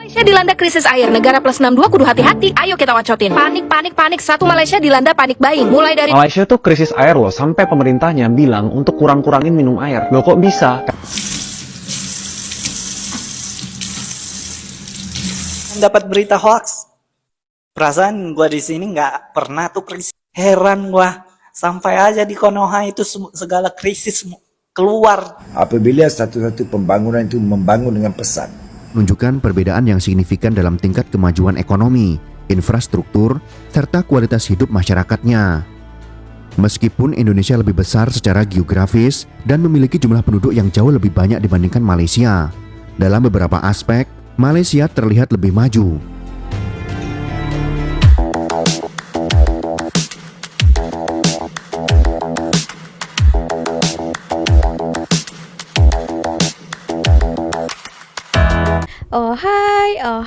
Malaysia dilanda krisis air, negara plus 62 kudu hati-hati. Ayo kita wacotin. Panik, panik, panik. Satu Malaysia dilanda panik buying. Mulai dari Malaysia tuh krisis air loh, sampai pemerintahnya bilang untuk kurang-kurangin minum air. Loh kok bisa? Dapat berita hoax. Perasaan gua di sini nggak pernah tuh krisis. Heran gua, sampai aja di Konoha itu segala krisis keluar. Apabila satu-satu pembangunan itu membangun dengan pesan, menunjukkan perbedaan yang signifikan dalam tingkat kemajuan ekonomi, infrastruktur, serta kualitas hidup masyarakatnya. Meskipun Indonesia lebih besar secara geografis dan memiliki jumlah penduduk yang jauh lebih banyak dibandingkan Malaysia, dalam beberapa aspek, Malaysia terlihat lebih maju.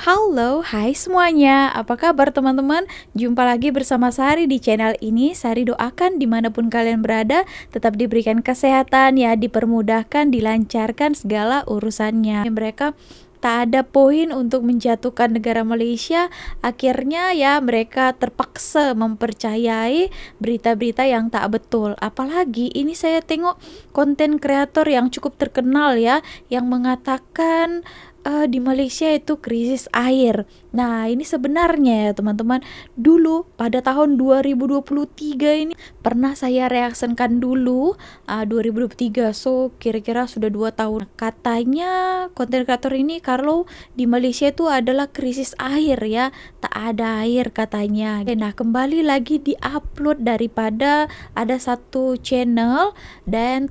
Halo, hai semuanya. Apa kabar teman-teman? Jumpa lagi bersama Sari di channel ini. Sari doakan dimanapun kalian berada, tetap diberikan kesehatan ya, dipermudahkan, dilancarkan segala urusannya. Mereka tak ada poin untuk menjatuhkan negara Malaysia. Akhirnya ya mereka terpaksa mempercayai berita-berita yang tak betul. Apalagi ini saya tengok konten kreator yang cukup terkenal ya, yang mengatakan di Malaysia itu krisis air. Nah, ini sebenarnya ya teman-teman, dulu pada tahun 2023 ini pernah saya reaksikan dulu 2023. So, kira-kira sudah 2 tahun. Katanya konten kreator ini kalau di Malaysia itu adalah krisis air ya, tak ada air katanya. Nah, kembali lagi di-upload daripada ada satu channel dan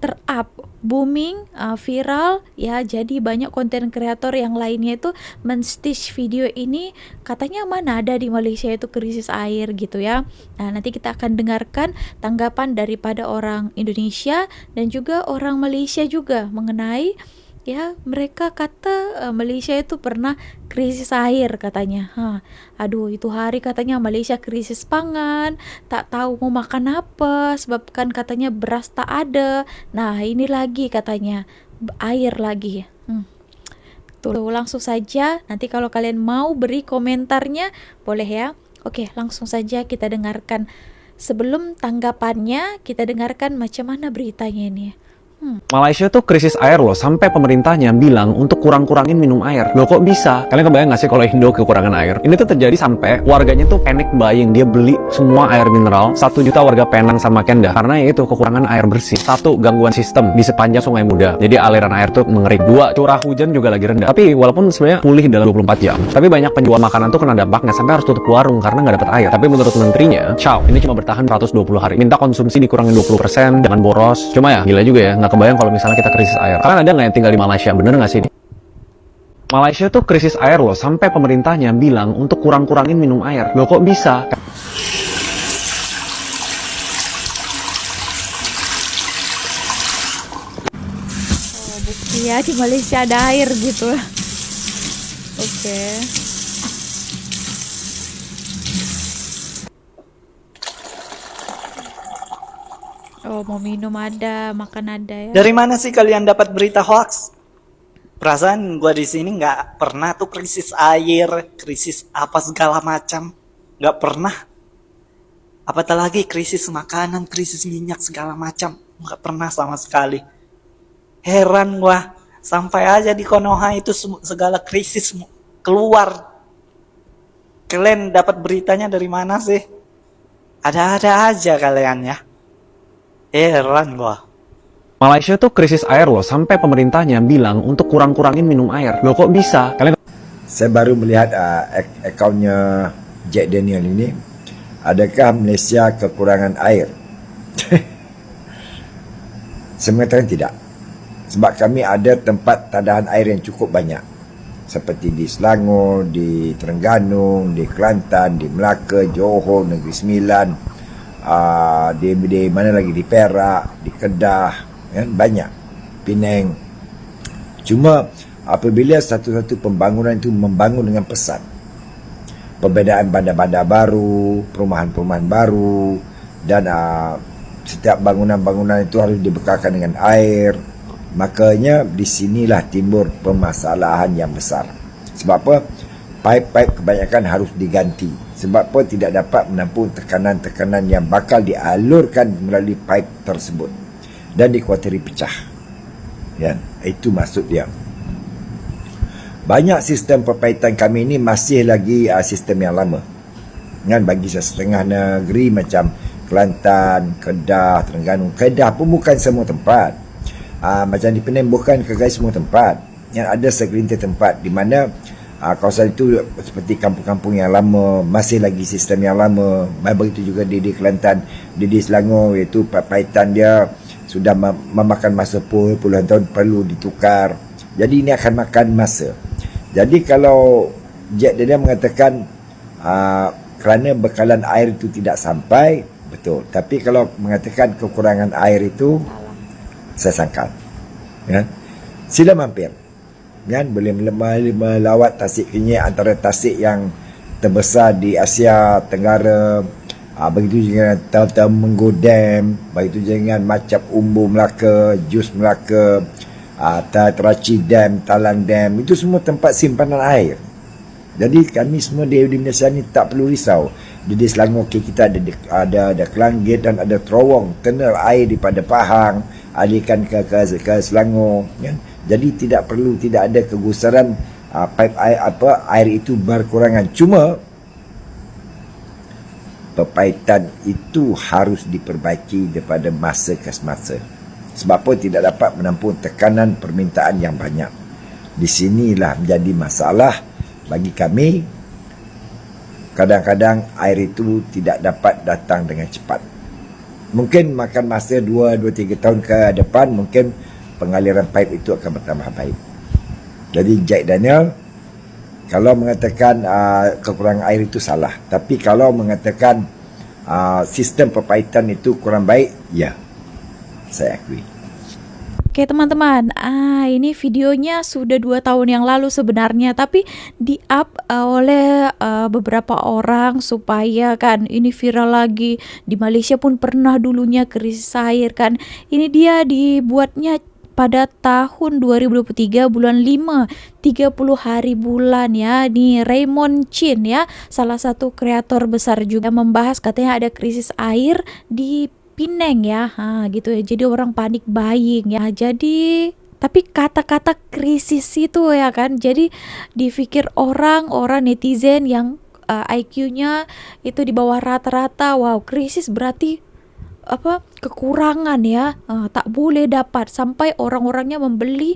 booming, viral ya, jadi banyak konten kreator yang lainnya itu men-stitch video ini, katanya mana ada di Malaysia itu krisis air gitu ya. Nah, nanti kita akan dengarkan tanggapan daripada orang Indonesia dan juga orang Malaysia juga mengenai ya, mereka kata Malaysia itu pernah krisis air katanya. Aduh, itu hari katanya Malaysia krisis pangan, tak tahu mau makan apa, sebab kan katanya beras tak ada. Nah, ini lagi katanya air lagi. Tuh, langsung saja. Nanti kalau kalian mau beri komentarnya boleh ya. Oke, langsung saja kita dengarkan. Sebelum tanggapannya, kita dengarkan macam mana beritanya ini. Malaysia tuh krisis air loh, sampai pemerintahnya bilang untuk kurang-kurangin minum air. Loh kok bisa? Kalian kebayang gak sih kalau Indo kekurangan air? Ini tuh terjadi sampai warganya tuh panic buying. Dia beli semua air mineral, 1 juta warga Penang sama Kedah, karena itu kekurangan air bersih. 1, gangguan sistem di sepanjang Sungai Muda, jadi aliran air tuh mengering. 2, curah hujan juga lagi rendah. Tapi walaupun sebenarnya pulih dalam 24 jam, tapi banyak penjual makanan tuh kena dampaknya sampai harus tutup warung karena nggak dapat air. Tapi menurut menterinya, ciao, ini cuma bertahan 120 hari. Minta konsumsi dikurangin 20%, jangan boros. Cuma ya, gila juga ya, nggak kebayang kalau misalnya kita krisis air. Kalian ada nggak yang tinggal di Malaysia? Bener nggak sih ini? Malaysia tuh krisis air loh, sampai pemerintahnya bilang untuk kurang-kurangin minum air. Loh kok bisa? Bukti ya di Malaysia ada air gitu. Oke. Oh, mau minum ada, makan ada ya. Dari mana sih kalian dapat berita hoax? Perasaan gua di sini nggak pernah tuh krisis air, krisis apa segala macam, nggak pernah. Apatah lagi krisis makanan, krisis minyak segala macam, nggak pernah sama sekali. Heran gua, sampai aja di Konoha itu segala krisis keluar. Kalian dapat beritanya dari mana sih? Ada-ada aja kalian ya. Heran gua. Malaysia tuh krisis air loh, sampai pemerintahnya bilang untuk kurang-kurangin minum air. Loh kok bisa? Kalian saya baru melihat akaunnya Jack Daniel ini. Adakah Malaysia kekurangan air? Saya mengatakan tidak. Sebab kami ada tempat tadahan air yang cukup banyak. Seperti di Selangor, di Terengganu, di Kelantan, di Melaka, Johor, Negeri Sembilan, di mana lagi, di Perak, di Kedah, kan, banyak, Penang. Cuma apabila satu-satu pembangunan itu membangun dengan pesan, perbezaan bandar-bandar baru, perumahan-perumahan baru, dan setiap bangunan-bangunan itu harus dibekalkan dengan air, makanya disinilah timbul permasalahan yang besar. Sebab apa? Pipe-pipe kebanyakan harus diganti sebab pun tidak dapat menampung tekanan-tekanan yang bakal dialurkan melalui pipe tersebut dan dikuatiri pecah. Ya, itu maksud dia. Banyak sistem perpaitan kami ini masih lagi sistem yang lama. Kan bagi setengah negeri macam Kelantan, Kedah, Terengganu. Kedah pun bukan semua tempat. Macam di Penang bukan kegai semua tempat. Yang ada segelintir tempat di mana kawasan itu seperti kampung-kampung yang lama, masih lagi sistem yang lama. Begitu juga di Kelantan, di Selangor, iaitu perpaitan dia sudah memakan masa puluhan tahun, perlu ditukar. Jadi ini akan makan masa. Jadi kalau Jack dia mengatakan kerana bekalan air itu tidak sampai, betul. Tapi kalau mengatakan kekurangan air itu, saya sangkal. Ya. Sila mampir. Kan boleh melawat Tasik Kenyek, antara tasik yang terbesar di Asia Tenggara. Begitu juga Temenggu Dam, begitu juga Macap Umbu Melaka, Jus Melaka, Teraci Dam, Talang Dam. Itu semua tempat simpanan air. Jadi kami semua di Malaysia ni tak perlu risau. Di Selangor kita ada Kelanggit dan ada terowong kenal air daripada Pahang alihkan ke Selangor, kan? Jadi tidak ada kegusaran pipe air itu berkurangan. Cuma perpaitan itu harus diperbaiki daripada masa ke masa. Sebab pun tidak dapat menampung tekanan permintaan yang banyak. Di sinilah menjadi masalah bagi kami. Kadang-kadang air itu tidak dapat datang dengan cepat. Mungkin makan masa 2-3 tahun ke depan, mungkin pengaliran pipe itu akan bertambah baik. Jadi Jack Daniel kalau mengatakan kekurangan air itu salah. Tapi kalau mengatakan sistem perpaitan itu kurang baik, ya, saya akui. Oke teman-teman, ini videonya sudah 2 tahun yang lalu sebenarnya, tapi di-up oleh beberapa orang supaya kan ini viral lagi. Di Malaysia pun pernah dulunya krisis air kan. Ini dia dibuatnya pada tahun 2023 bulan 5, 30 hari bulan ya. Ini Raymond Chin ya, salah satu kreator besar juga, membahas katanya ada krisis air di Penang ya, gitu ya. Jadi orang panik buying ya. Jadi tapi kata-kata krisis itu ya kan, jadi dipikir orang netizen yang IQ-nya itu di bawah rata-rata, wow, krisis berarti kekurangan ya, tak boleh dapat, sampai orang-orangnya membeli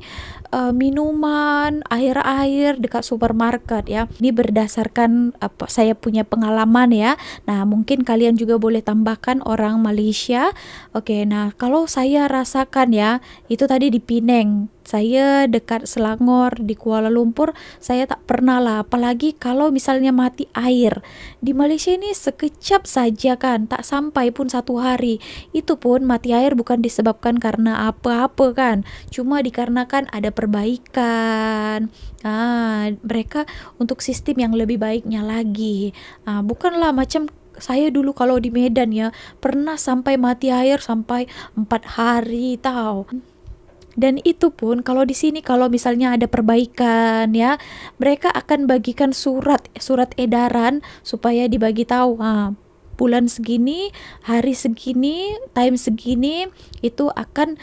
minuman, air dekat supermarket ya. Ini berdasarkan saya punya pengalaman ya. Nah, mungkin kalian juga boleh tambahkan orang Malaysia. Oke, nah kalau saya rasakan ya, itu tadi di Penang. Saya dekat Selangor, di Kuala Lumpur, saya tak pernah lah. Apalagi kalau misalnya mati air. Di Malaysia ini sekejap saja kan, tak sampai pun 1 hari. Itu pun mati air bukan disebabkan karena apa-apa kan. Cuma dikarenakan ada perbaikan. Mereka untuk sistem yang lebih baiknya lagi. Bukanlah macam saya dulu kalau di Medan ya, pernah sampai mati air sampai 4 hari tahu. Dan itu pun kalau di sini kalau misalnya ada perbaikan ya, mereka akan bagikan surat edaran supaya dibagi tahu, bulan segini, hari segini, time segini itu akan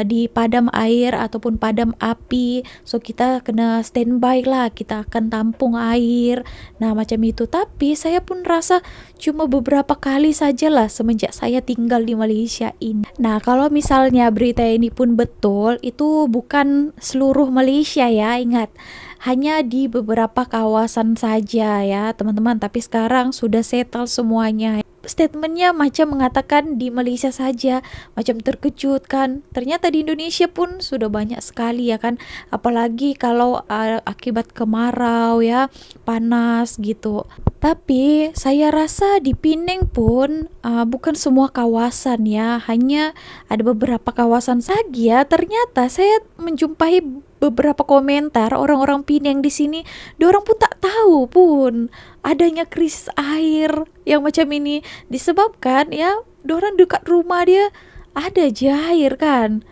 dipadam air ataupun padam api. So kita kena standby lah, kita akan tampung air. Nah macam itu. Tapi saya pun rasa cuma beberapa kali sajalah semenjak saya tinggal di Malaysia ini. Nah kalau misalnya berita ini pun betul, itu bukan seluruh Malaysia ya, ingat. Hanya di beberapa kawasan saja ya teman-teman. Tapi sekarang sudah settle semuanya. Statementnya macam mengatakan di Malaysia saja, macam terkejut kan. Ternyata di Indonesia pun sudah banyak sekali ya kan. Apalagi kalau akibat kemarau ya, panas gitu. Tapi saya rasa di Penang pun bukan semua kawasan ya, hanya ada beberapa kawasan saja. Ternyata saya menjumpai beberapa komentar orang-orang Penang di sini, diorang pun tak tahu pun adanya krisis air yang macam ini, disebabkan ya diorang dekat rumah dia ada je air kan.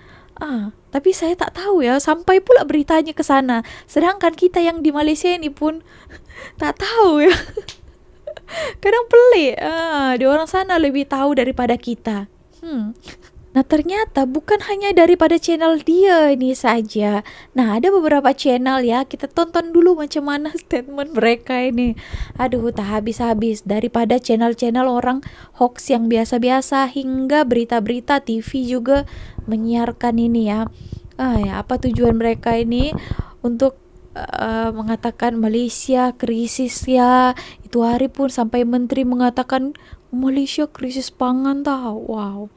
Tapi saya tak tahu ya, sampai pula beritanya ke sana. Sedangkan kita yang di Malaysia ini pun tak tahu ya. Kadang pelik, di orang sana lebih tahu daripada kita. Nah ternyata bukan hanya daripada channel dia ini saja. Nah ada beberapa channel ya, kita tonton dulu macam mana statement mereka ini. Aduh tak habis-habis, daripada channel-channel orang hoax yang biasa-biasa hingga berita-berita TV juga menyiarkan ini ya. Ya apa tujuan mereka ini untuk mengatakan Malaysia krisis ya. Itu hari pun sampai menteri mengatakan Malaysia krisis pangan tau. Wow.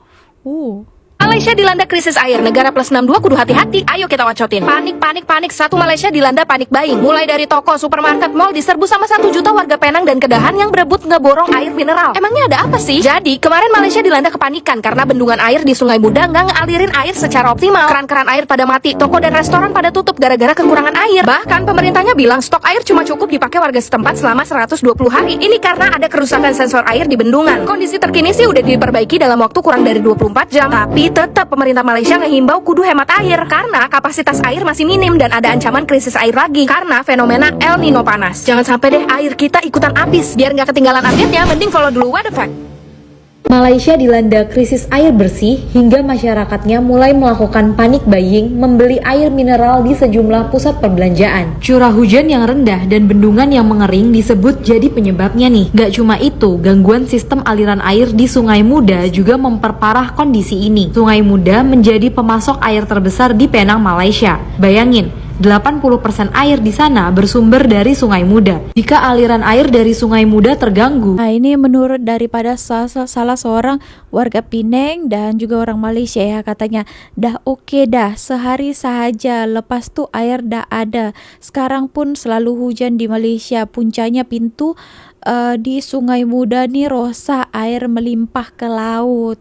Malaysia dilanda krisis air, negara plus 62 kudu hati-hati, ayo kita wacotin. Panik, panik, panik, satu Malaysia dilanda panik buying. Mulai dari toko, supermarket, mall diserbu sama 1 juta warga Penang dan Kedahan yang berebut ngeborong air mineral. Emangnya ada apa sih? Jadi, kemarin Malaysia dilanda kepanikan karena bendungan air di Sungai Muda nggak ngalirin air secara optimal. Keran-keran air pada mati, toko dan restoran pada tutup gara-gara kekurangan air. Bahkan pemerintahnya bilang stok air cuma cukup dipakai warga setempat selama 120 hari. Ini karena ada kerusakan sensor air di bendungan. Kondisi terkini sih udah diperbaiki dalam waktu kurang dari 24 jam, tapi tetap pemerintah Malaysia ngehimbau kudu hemat air karena kapasitas air masih minim dan ada ancaman krisis air lagi karena fenomena El Nino panas. Jangan sampai deh air kita ikutan habis. Biar nggak ketinggalan update-nya, mending follow dulu What the Fact. Malaysia dilanda krisis air bersih hingga masyarakatnya mulai melakukan panik buying membeli air mineral di sejumlah pusat perbelanjaan. Curah hujan yang rendah dan bendungan yang mengering disebut jadi penyebabnya nih. Gak cuma itu, gangguan sistem aliran air di Sungai Muda juga memperparah kondisi ini. Sungai Muda menjadi pemasok air terbesar di Penang, Malaysia. Bayangin, 80% air di sana bersumber dari Sungai Muda. Jika aliran air dari Sungai Muda terganggu, Nah ini menurut daripada salah seorang warga Penang dan juga orang Malaysia ya, katanya dah oke dah, sehari sahaja lepas tu air dah ada. Sekarang pun selalu hujan di Malaysia, puncanya pintu di Sungai Muda nih rosak, air melimpah ke laut.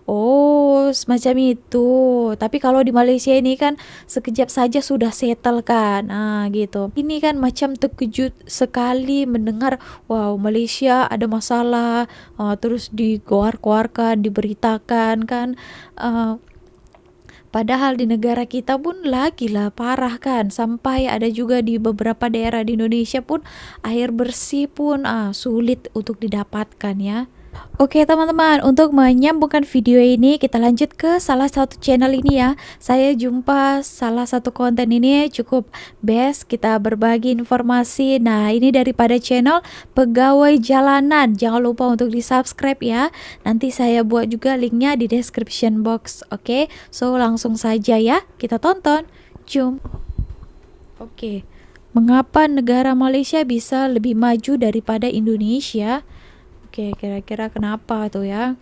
Oh, semacam itu. Tapi kalau di Malaysia ini kan sekejap saja sudah settle kan. Nah, gitu. Ini kan macam terkejut sekali mendengar, wow, Malaysia ada masalah, terus dikeluarkan, diberitakan kan. Padahal di negara kita pun lagi lah parah kan. Sampai ada juga di beberapa daerah di Indonesia pun air bersih pun sulit untuk didapatkan ya. Oke teman-teman, untuk menyambungkan video ini kita lanjut ke salah satu channel ini ya. Saya jumpa salah satu konten ini cukup best, kita berbagi informasi. Nah ini daripada channel Pegawai Jalanan. Jangan lupa untuk di subscribe ya. Nanti saya buat juga linknya di description box. Oke, so langsung saja ya kita tonton. Jom. Oke, mengapa negara Malaysia bisa lebih maju daripada Indonesia? Oke, kira-kira kenapa tuh ya?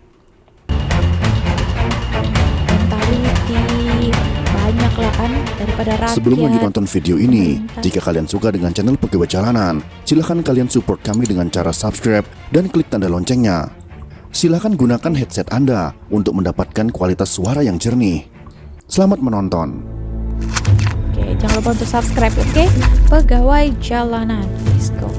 Mentality banyak lah kan daripada rakyat. Sebelum lanjut nonton video ini, jika kalian suka dengan channel Pegawai Jalanan, silahkan kalian support kami dengan cara subscribe dan klik tanda loncengnya. Silahkan gunakan headset Anda untuk mendapatkan kualitas suara yang jernih. Selamat menonton. Oke, jangan lupa untuk subscribe, oke? Pegawai Jalanan, let's go.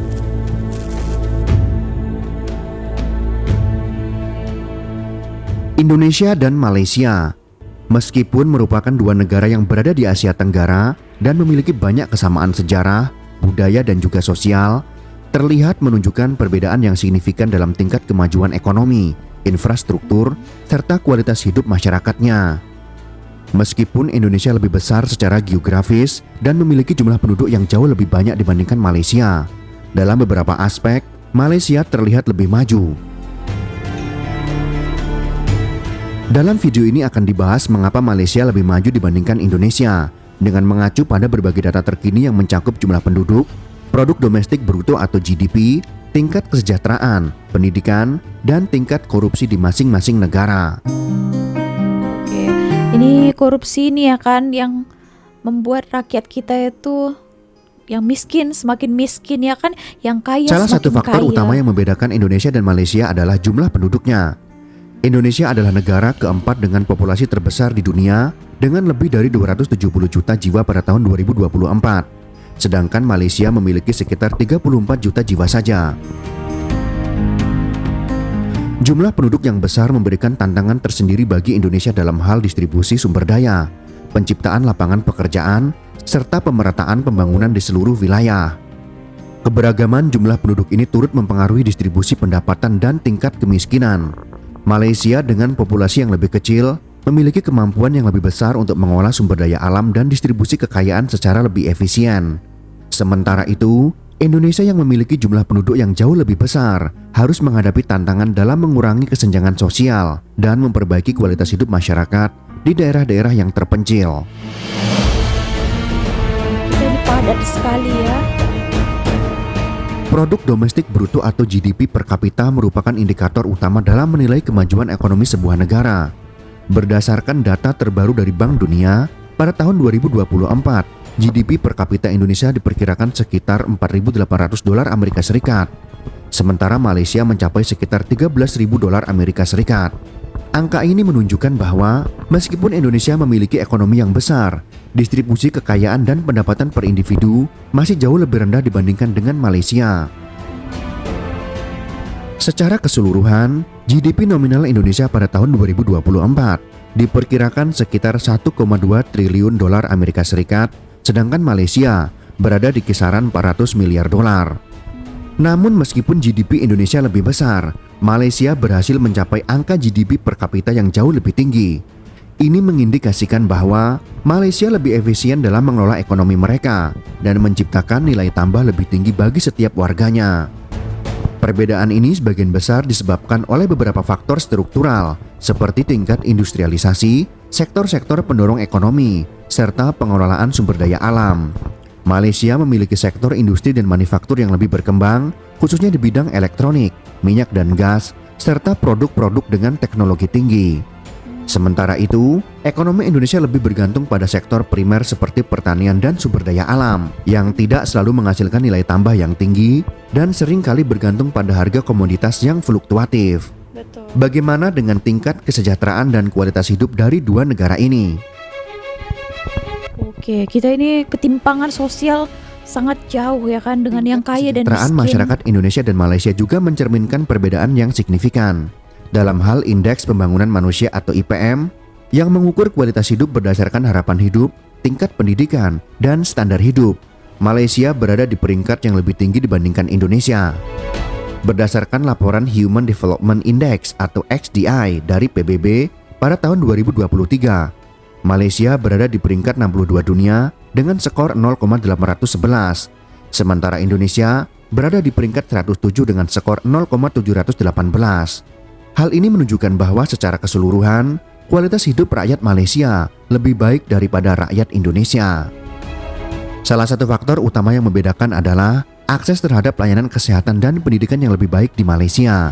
Indonesia dan Malaysia, meskipun merupakan dua negara yang berada di Asia Tenggara dan memiliki banyak kesamaan sejarah, budaya dan juga sosial, terlihat menunjukkan perbedaan yang signifikan dalam tingkat kemajuan ekonomi, infrastruktur, serta kualitas hidup masyarakatnya. Meskipun Indonesia lebih besar secara geografis dan memiliki jumlah penduduk yang jauh lebih banyak dibandingkan Malaysia, dalam beberapa aspek, Malaysia terlihat lebih maju. Dalam video ini akan dibahas mengapa Malaysia lebih maju dibandingkan Indonesia dengan mengacu pada berbagai data terkini yang mencakup jumlah penduduk, produk domestik bruto atau GDP, tingkat kesejahteraan, pendidikan, dan tingkat korupsi di masing-masing negara. Oke, ini korupsi ini ya kan yang membuat rakyat kita itu yang miskin semakin miskin ya kan, yang kaya Salah satu semakin faktor kaya. utama yang membedakan Indonesia dan Malaysia adalah jumlah penduduknya. Indonesia adalah negara keempat dengan populasi terbesar di dunia dengan lebih dari 270 juta jiwa pada tahun 2024. Sedangkan Malaysia memiliki sekitar 34 juta jiwa saja. Jumlah penduduk yang besar memberikan tantangan tersendiri bagi Indonesia dalam hal distribusi sumber daya. penciptaan lapangan pekerjaan, serta pemerataan pembangunan di seluruh wilayah. Keberagaman jumlah penduduk ini turut mempengaruhi distribusi pendapatan dan tingkat kemiskinan. Malaysia dengan populasi yang lebih kecil memiliki kemampuan yang lebih besar untuk mengolah sumber daya alam dan distribusi kekayaan secara lebih efisien. Sementara itu, Indonesia yang memiliki jumlah penduduk yang jauh lebih besar harus menghadapi tantangan dalam mengurangi kesenjangan sosial dan memperbaiki kualitas hidup masyarakat di daerah-daerah yang terpencil. Jadi padat sekali ya. Produk domestik bruto atau GDP per kapita merupakan indikator utama dalam menilai kemajuan ekonomi sebuah negara. Berdasarkan data terbaru dari Bank Dunia, pada tahun 2024, GDP per kapita Indonesia diperkirakan sekitar 4.800 dolar Amerika Serikat. Sementara Malaysia mencapai sekitar 13.000 dolar Amerika Serikat. Angka ini menunjukkan bahwa meskipun Indonesia memiliki ekonomi yang besar, distribusi kekayaan dan pendapatan per individu masih jauh lebih rendah dibandingkan dengan Malaysia. Secara keseluruhan, GDP nominal Indonesia pada tahun 2024 diperkirakan sekitar 1,2 triliun dolar Amerika Serikat, sedangkan Malaysia berada di kisaran 400 miliar dolar. Namun meskipun GDP Indonesia lebih besar, Malaysia berhasil mencapai angka GDP per kapita yang jauh lebih tinggi. Ini mengindikasikan bahwa Malaysia lebih efisien dalam mengelola ekonomi mereka dan menciptakan nilai tambah lebih tinggi bagi setiap warganya. Perbedaan ini sebagian besar disebabkan oleh beberapa faktor struktural seperti tingkat industrialisasi, sektor-sektor pendorong ekonomi, serta pengelolaan sumber daya alam. Malaysia memiliki sektor industri dan manufaktur yang lebih berkembang, khususnya di bidang elektronik, minyak dan gas, serta produk-produk dengan teknologi tinggi. Sementara itu, ekonomi Indonesia lebih bergantung pada sektor primer seperti pertanian dan sumber daya alam, yang tidak selalu menghasilkan nilai tambah yang tinggi dan seringkali bergantung pada harga komoditas yang fluktuatif. Betul. Bagaimana dengan tingkat kesejahteraan dan kualitas hidup dari dua negara ini? Oke, kita ini ketimpangan sosial sangat jauh ya kan dengan yang kaya dan Kesejahteraan miskin. masyarakat Indonesia dan Malaysia juga mencerminkan perbedaan yang signifikan. Dalam hal Indeks Pembangunan Manusia atau IPM, yang mengukur kualitas hidup berdasarkan harapan hidup, tingkat pendidikan, dan standar hidup, Malaysia berada di peringkat yang lebih tinggi dibandingkan Indonesia. Berdasarkan laporan Human Development Index atau XDI dari PBB pada tahun 2023, Malaysia berada di peringkat 62 dunia dengan skor 0,811, sementara Indonesia berada di peringkat 107 dengan skor 0,718. Hal ini menunjukkan bahwa secara keseluruhan, kualitas hidup rakyat Malaysia lebih baik daripada rakyat Indonesia. Salah satu faktor utama yang membedakan adalah akses terhadap layanan kesehatan dan pendidikan yang lebih baik di Malaysia.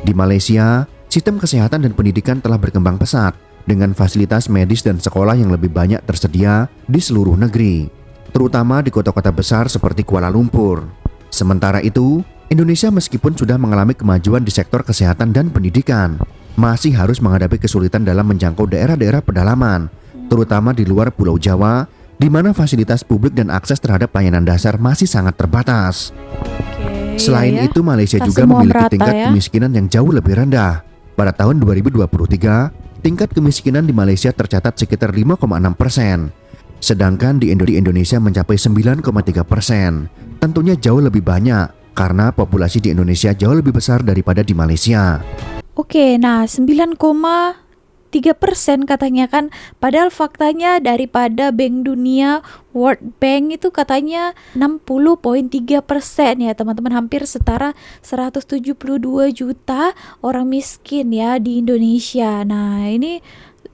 Di Malaysia, sistem kesehatan dan pendidikan telah berkembang pesat dengan fasilitas medis dan sekolah yang lebih banyak tersedia di seluruh negeri, terutama di kota-kota besar seperti Kuala Lumpur. Sementara itu, Indonesia meskipun sudah mengalami kemajuan di sektor kesehatan dan pendidikan, masih harus menghadapi kesulitan dalam menjangkau daerah-daerah pedalaman, terutama di luar Pulau Jawa, di mana fasilitas publik dan akses terhadap layanan dasar masih sangat terbatas. Oke, Selain iya ya. itu, Malaysia Tak juga semua memiliki merata tingkat ya. kemiskinan yang jauh lebih rendah. Pada tahun 2023, tingkat kemiskinan di Malaysia tercatat sekitar 5,6%, sedangkan di Indonesia mencapai 9,3%. Tentunya jauh lebih banyak karena populasi di Indonesia jauh lebih besar daripada di Malaysia. Oke, nah 9,3% katanya kan, padahal faktanya daripada Bank Dunia, World Bank itu katanya 60,3% ya teman-teman, hampir setara 172 juta orang miskin ya di Indonesia. Nah ini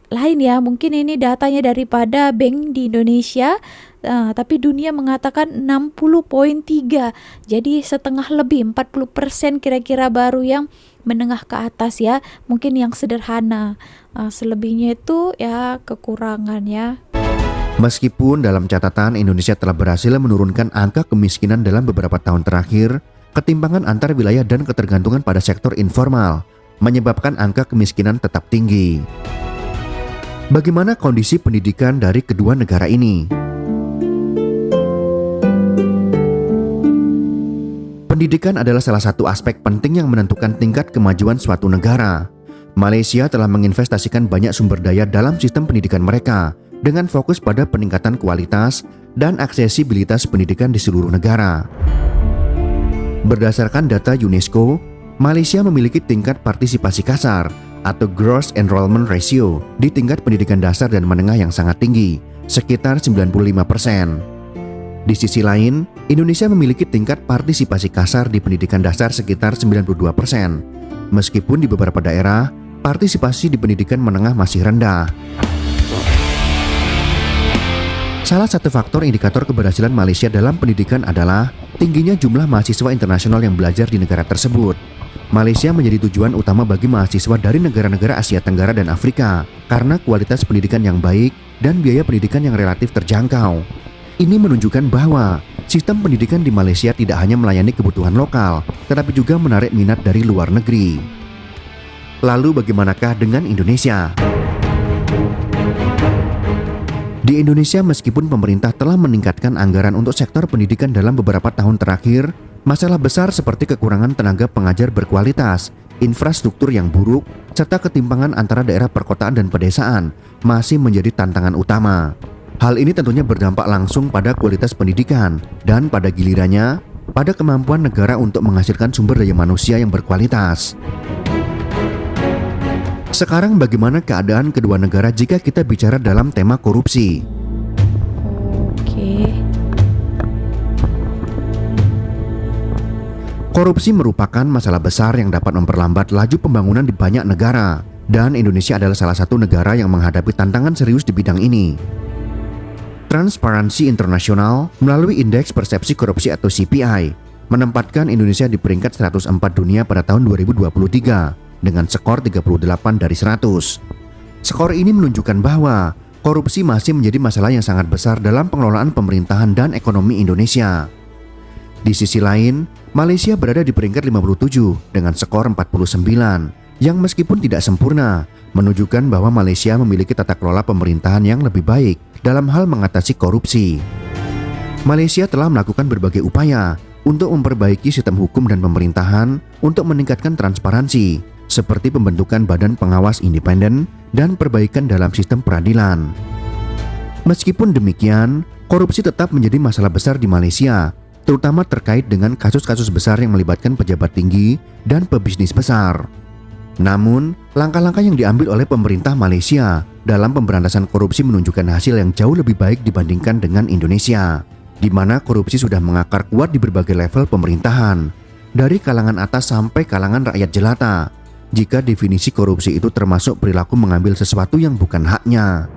lain ya, mungkin ini datanya daripada bank di Indonesia. Tapi dunia mengatakan 60,3, jadi setengah lebih, 40% kira-kira baru yang menengah ke atas ya, mungkin yang sederhana. Selebihnya itu ya kekurangan ya. Meskipun dalam catatan Indonesia telah berhasil menurunkan angka kemiskinan dalam beberapa tahun terakhir, ketimpangan antar wilayah dan ketergantungan pada sektor informal menyebabkan angka kemiskinan tetap tinggi. Bagaimana kondisi pendidikan dari kedua negara ini? Pendidikan adalah salah satu aspek penting yang menentukan tingkat kemajuan suatu negara. Malaysia telah menginvestasikan banyak sumber daya dalam sistem pendidikan mereka, dengan fokus pada peningkatan kualitas dan aksesibilitas pendidikan di seluruh negara. Berdasarkan data UNESCO, Malaysia memiliki tingkat partisipasi kasar atau Gross Enrollment Ratio di tingkat pendidikan dasar dan menengah yang sangat tinggi, sekitar 95%. Di sisi lain, Indonesia memiliki tingkat partisipasi kasar di pendidikan dasar sekitar 92%, meskipun di beberapa daerah, partisipasi di pendidikan menengah masih rendah. Salah satu faktor indikator keberhasilan Malaysia dalam pendidikan adalah tingginya jumlah mahasiswa internasional yang belajar di negara tersebut. Malaysia menjadi tujuan utama bagi mahasiswa dari negara-negara Asia Tenggara dan Afrika karena kualitas pendidikan yang baik dan biaya pendidikan yang relatif terjangkau. Ini menunjukkan bahwa sistem pendidikan di Malaysia tidak hanya melayani kebutuhan lokal, tetapi juga menarik minat dari luar negeri. Lalu bagaimanakah dengan Indonesia? Di Indonesia, meskipun pemerintah telah meningkatkan anggaran untuk sektor pendidikan dalam beberapa tahun terakhir, masalah besar seperti kekurangan tenaga pengajar berkualitas, infrastruktur yang buruk, serta ketimpangan antara daerah perkotaan dan pedesaan masih menjadi tantangan utama. Hal ini tentunya berdampak langsung pada kualitas pendidikan dan pada gilirannya pada kemampuan negara untuk menghasilkan sumber daya manusia yang berkualitas. Sekarang bagaimana keadaan kedua negara jika kita bicara dalam tema korupsi? Oke. Korupsi merupakan masalah besar yang dapat memperlambat laju pembangunan di banyak negara, dan Indonesia adalah salah satu negara yang menghadapi tantangan serius di bidang ini. Transparansi Internasional melalui Indeks Persepsi Korupsi atau CPI menempatkan Indonesia di peringkat 104 dunia pada tahun 2023 dengan skor 38 dari 100. Skor ini menunjukkan bahwa korupsi masih menjadi masalah yang sangat besar dalam pengelolaan pemerintahan dan ekonomi Indonesia. Di sisi lain, Malaysia berada di peringkat 57 dengan skor 49 yang meskipun tidak sempurna, menunjukkan bahwa Malaysia memiliki tata kelola pemerintahan yang lebih baik dalam hal mengatasi korupsi. Malaysia telah melakukan berbagai upaya untuk memperbaiki sistem hukum dan pemerintahan untuk meningkatkan transparansi, seperti pembentukan badan pengawas independen dan perbaikan dalam sistem peradilan. Meskipun demikian, korupsi tetap menjadi masalah besar di Malaysia, terutama terkait dengan kasus-kasus besar yang melibatkan pejabat tinggi dan pebisnis besar. Namun, langkah-langkah yang diambil oleh pemerintah Malaysia dalam pemberantasan korupsi menunjukkan hasil yang jauh lebih baik dibandingkan dengan Indonesia, di mana korupsi sudah mengakar kuat di berbagai level pemerintahan, dari kalangan atas sampai kalangan rakyat jelata, jika definisi korupsi itu termasuk perilaku mengambil sesuatu yang bukan haknya.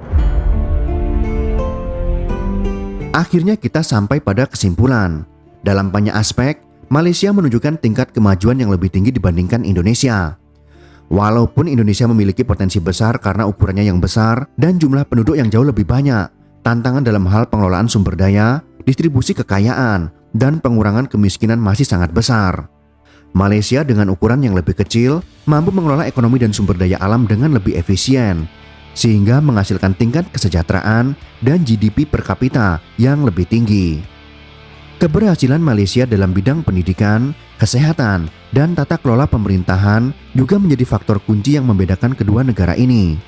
Akhirnya kita sampai pada kesimpulan, dalam banyak aspek, Malaysia menunjukkan tingkat kemajuan yang lebih tinggi dibandingkan Indonesia. Walaupun Indonesia memiliki potensi besar karena ukurannya yang besar dan jumlah penduduk yang jauh lebih banyak, tantangan dalam hal pengelolaan sumber daya, distribusi kekayaan, dan pengurangan kemiskinan masih sangat besar. Malaysia dengan ukuran yang lebih kecil mampu mengelola ekonomi dan sumber daya alam dengan lebih efisien, sehingga menghasilkan tingkat kesejahteraan dan GDP per kapita yang lebih tinggi. Keberhasilan Malaysia dalam bidang pendidikan, kesehatan, dan tata kelola pemerintahan juga menjadi faktor kunci yang membedakan kedua negara ini.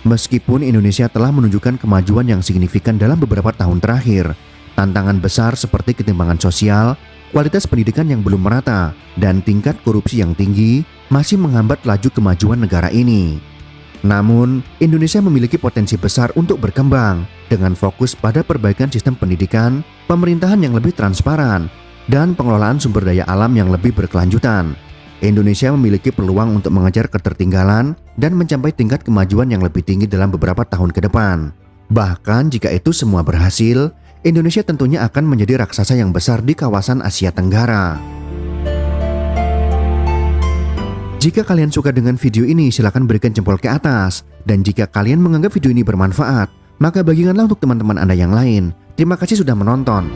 Meskipun Indonesia telah menunjukkan kemajuan yang signifikan dalam beberapa tahun terakhir, tantangan besar seperti ketimpangan sosial, kualitas pendidikan yang belum merata, dan tingkat korupsi yang tinggi masih menghambat laju kemajuan negara ini. Namun, Indonesia memiliki potensi besar untuk berkembang dengan fokus pada perbaikan sistem pendidikan, pemerintahan yang lebih transparan, dan pengelolaan sumber daya alam yang lebih berkelanjutan. Indonesia memiliki peluang untuk mengejar ketertinggalan dan mencapai tingkat kemajuan yang lebih tinggi dalam beberapa tahun ke depan. Bahkan jika itu semua berhasil, Indonesia tentunya akan menjadi raksasa yang besar di kawasan Asia Tenggara. Jika kalian suka dengan video ini, silakan berikan jempol ke atas. Dan jika kalian menganggap video ini bermanfaat, maka bagikanlah untuk teman-teman Anda yang lain. Terima kasih sudah menonton.